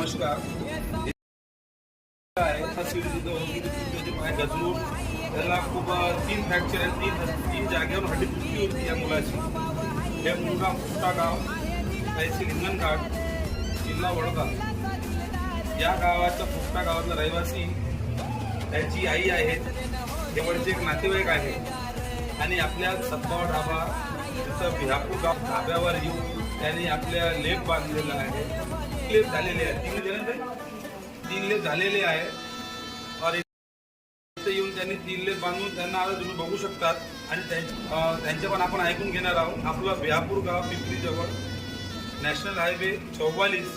नमस्कार. गजरून त्याला खूप 3 फ्रॅक्चर आहे. 3 जागेवर हड्डी तुटली होती या मुलाची. हे मुलगा फुटा गाव, तहसील हिंगणघाट, जिल्हा वर्धा. या गावाचा फुटा गावातला रहिवासी त्याची आई आहे. जवळचे एक नातेवाईक आहे आणि आपल्या सत्तावा ढाबा तिथं बिहापूर गाव ढाब्यावर येऊन त्यांनी आपल्या लेप बांधलेला आहे. लेप झालेले आहे, 3 लेप झालेले आहे. और इथे येऊन त्यांनी 3 लेप बांधून त्यांना आता तुम्ही बघू शकतात. आणि त्यांचे पण आपण ऐकून घेणार आहोत. आपलं बिहापूर गाव पिंपरीजवळ, नॅशनल हायवे 44,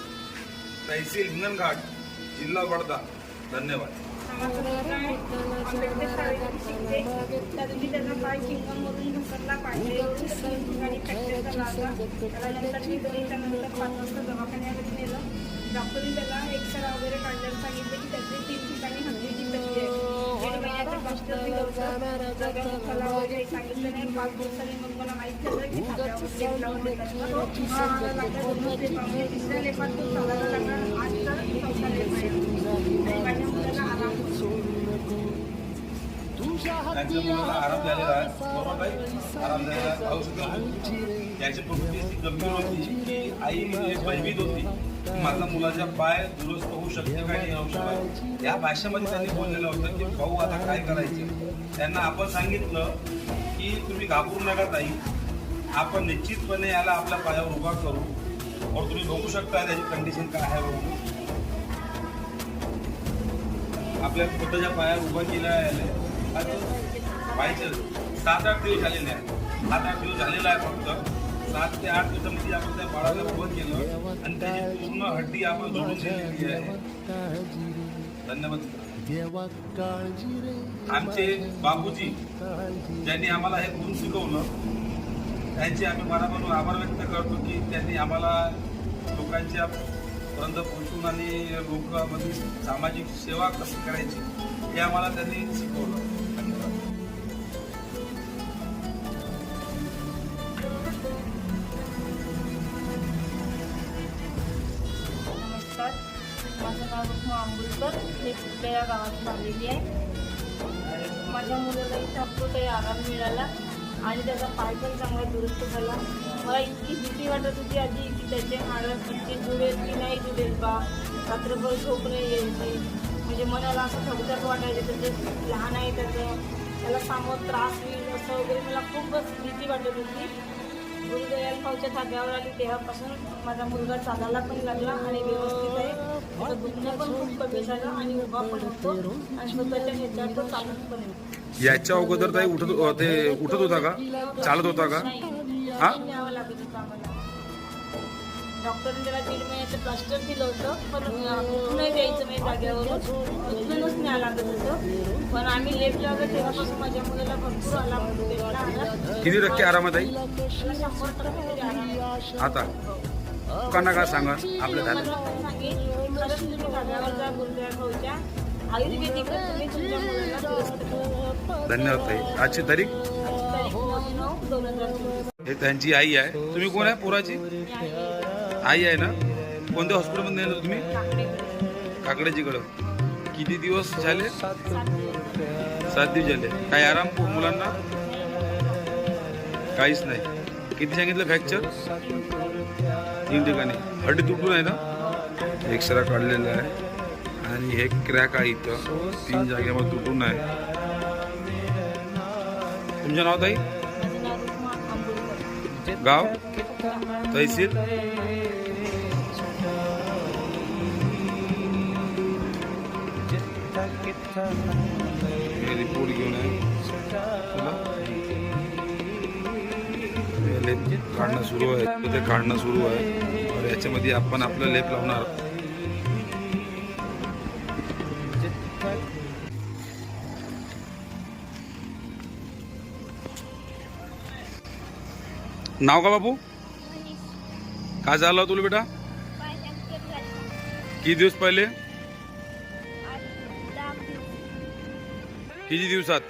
तहसील हिंगणघाट, जिल्हा वर्धा. धन्यवाद. त्याचा पाय चिंगममधून घसरला पाहिजे. ठिकाणी फ्रॅक्चर झाला. त्यानंतर मी त्यानंतर 5 वाजता दवाखान्यामध्ये नेलं. डॉक्टरने त्याला एक्सरा वगैरे काढल्यावर सांगितलं की त्याचे 3 ठिकाणी हड्डीची तकलीफ आहे. 1 महिन्याचं कष्ट दिलं होतं. सगळ्या वगैरे सांगितलं नाही. 5 दिवसांनी मग मला माहीत झालं की तिसऱ्या लेपात तो चालायला लागला. आज तर 4था लेप आहे आणि माझ्या मुलाला आराम त्यांच्या मुलाला आराम झालेला आहे. बरोबर आहे, आराम झालेला आहे. औषध त्याची परिस्थिती गंभीर होती की आई भयभीत होती. माझा मुलाचा पाय दुरुस्त होऊ शकते का नाही औषध. या भाषेमध्ये त्यांनी बोललेलं होतं की भाऊ आता काय करायचं. त्यांना आपण सांगितलं की तुम्ही घाबरू नका ताई, आपण निश्चितपणे याला आपल्या पायावर उभा करू. और तुम्ही बघू शकता त्याची कंडिशन काय आहे बघू. आपल्या स्वतःच्या पायावर उभा केला आहे. पाहिजे 7-8 दिवस झालेले आहे. 7-8 दिवस झालेला आहे. फक्त 7 ते 8 दिवसामध्ये आपण त्या बाळाला उभं केलं आणि त्याची पूर्ण हड्डी आपण जोडून दिलेली आहे. धन्यवाद. आमचे बापूजी ज्यांनी आम्हाला हे गुण शिकवलं त्यांचे आम्ही मनापासून आभार व्यक्त करतो की त्यांनी आम्हाला लोकांच्या पर्यंत पोहोचून आणि लोकांमध्ये सामाजिक सेवा कशी करायची हे आम्हाला त्यांनी शिकवलं. माझं नाव रुक्मा आंबुलकर. मी कुठल्या या गावात आलेली आहे. माझ्या मुलाला इथं काही आराम मिळाला आणि त्याचा पाय पण चांगला दुरुस्त झाला. मला इतकी भीती वाटत होती आधी की त्याचे हाडं किती जुळेल की नाही जुळेल बा. रात्रभर झोप नाही यायची. म्हणजे मनाला असं थकथक वाटायचं. त्याचं लहान आहे त्याला सामोर त्रास होईल असं वगैरे मला खूपच भीती वाटत होती. गुरुदयाल भाऊच्या धाब्यावर आली तेव्हापासून माझा मुलगा चालायला पण लागला आणि व्यवस्थित आहे. त्याचं दुखणं पण खूप कमी झालं आणि उभा पण होतो आणि स्वतःच्या ह्याच्यावर तो चालत पण होतो. याच्या अगोदर ताई उठत होता का, चालत होता का? हा, न्यावं लागत होतं आम्हाला. डॉक्टरने त्याला 1.5 महिन्याचं प्लास्टर दिलं होतं. पण उठूनही द्यायचं नाही जागेवरून, उचलूनच न्यावं लागत होतं. पण आम्ही लेप लावलं तेव्हापासून माझ्या मुलाला भरपूर आराम भेटला. किती टक्के आरामात आहे 100% तरी आराम. आता? लोकांना काय सांगा आपल्या झालं. खरंच तुम्ही धाब्यावर जा गुरुदयाल भाऊच्या. आयुर्वेदिक तुम्ही तुमच्या मुलाला दुरुस्त करा. धन्यवाद ताई. आजची तारीख 9/9/2024. हे त्यांची आई आहे. तुम्ही कोण आहे पोराची आई आहे ना? कोणत्या हॉस्पिटलमध्ये नेलं तुम्ही? काकड्याचीकडं. किती दिवस झाले? 7 दिवस झाले. काय आराम मुलांना? काहीच नाही. किती सांगितलं फ्रॅक्चर? 3 ठिकाणी. हड्डी तुटून आहे ना? एक्सरा काढलेला आहे आणि हे क्रॅक आहे इथं 3 जागेवर तुटून आहे. तुमचं नाव ताई? गाव? तहसील? रिपोर्ट घेऊन आहे. लेप काढणं सुरू आहे. ते काढणं सुरू आहे और याच्यामध्ये आपण आपलं लेप लावणार. नाव का बाबू? काय झालं तुला बेटा? किती दिवस पहिले? किती दिवसात?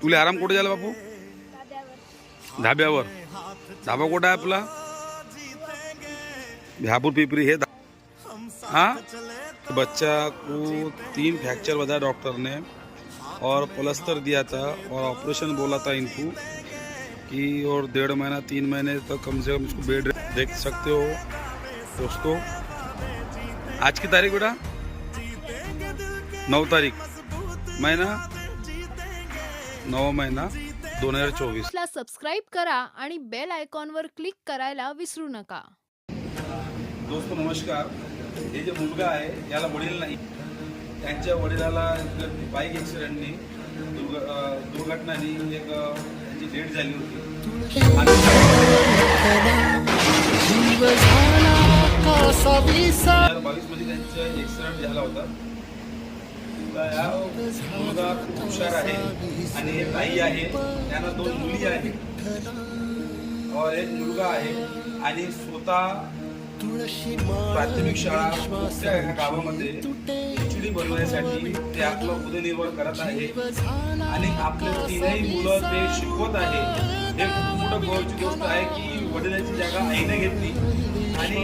तुला आराम कुठे झाला बापू? धाब्यावर. धाबा कुठं आहे आपला? बिहापुर पिपरी है। हाँ, बच्चा को 3 फ्रैक्चर बताया डॉक्टर ने और प्लास्टर दिया था और ऑपरेशन बोला था इनको कि और 1.5 महीना 3 महीने तक कम से कम इसको बेड देख सकते हो दोस्तों। आज की तारीख बेटा 9 तारीख महीना 9 महिना 2024। ला सबस्क्राईब करा आणि बेल आयकॉनवर क्लिक करायला विसरू नका। दोस्तों नमस्कार। हे जे मुलगा आहे याला वडील नाही, त्यांच्या वडिलाला बाईक ॲक्सिडेंटनी दुर्घटनानी एक त्यांची डेथ झाली होती। 2022 मध्ये त्यांचा ॲक्सिडेंट झाला होता। मुलगा खूप हुशार आहे आणि एक आई आहे, त्यांना 2 मुली आहेत और एक मुलगा आहे आणि स्वतः प्राथमिक शाळा मोठ्या गावामध्ये खिचडी बनवण्यासाठी ते आपलं उदरनिर्वाह करत आहे आणि आपले 3ही मुलं ते शिकवत आहे। हे खूप मोठं गौरवाची गोष्ट आहे की वडिलांची जागा आईने घेतली आणि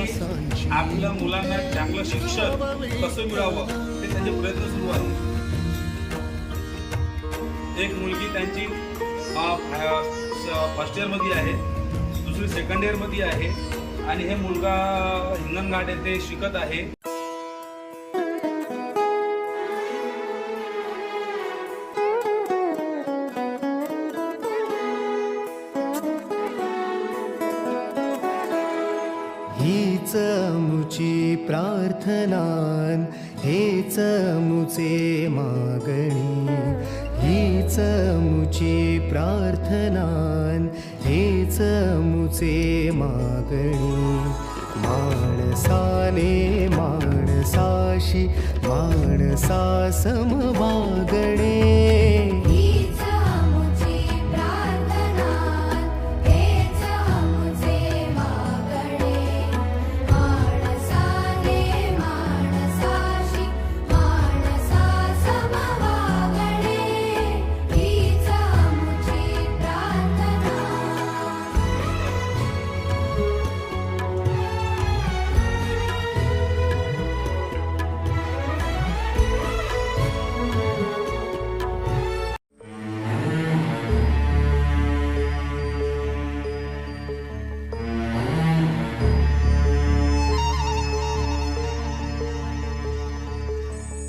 आपल्या मुलांना चांगलं शिक्षण कसं मिळावं ते त्यांचे प्रयत्न सुरू आहेत। एक मुलगी त्यांची फर्स्ट इयर मध्ये आहे, दुसरी सेकंड इयर मध्ये आहे आणि हे मुलगा हिंगणघाट येथे शिकत आहे। हीच मुची प्रार्थनान, हेच मुचे मागणी, हीच मुची प्रार्थनान, हेच मुचे मागणी। माणसाने माणसाशी माणसा सम वागणे।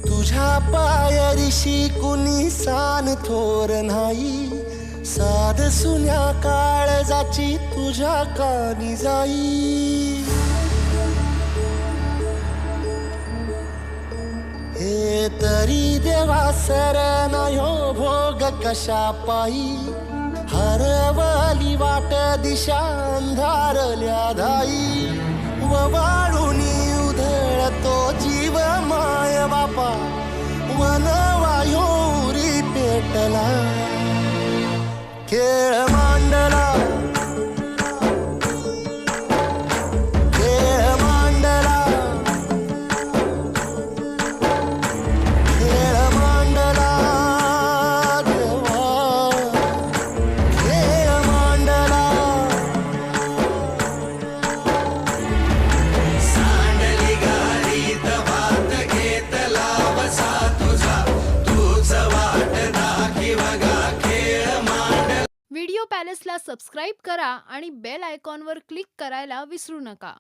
तुझ्या पायरीशी कुणी सान थोर नाही, साध सुन्या काळजाची तुझ्या कानी जाई। हे तरी देवा सरनायो भोग कशा पायी, हरवली वाट दिशा अंधारल्या धाई। ववाळुनी उधळतो जीव माय बापा, वनवायोरी पेटला खेळ मांडला, खेळ मांडला, खेळ मांडला देवा, खेळ मांडला। सांडली गाडी दबात घेतला बसा तुझा, तूच वाट दाखी बघा खेळ मांडला। व्हिडिओ पॅलेसला सबस्क्राईब करा आणि बेल आयकॉनवर क्लिक करायला विसरू नका।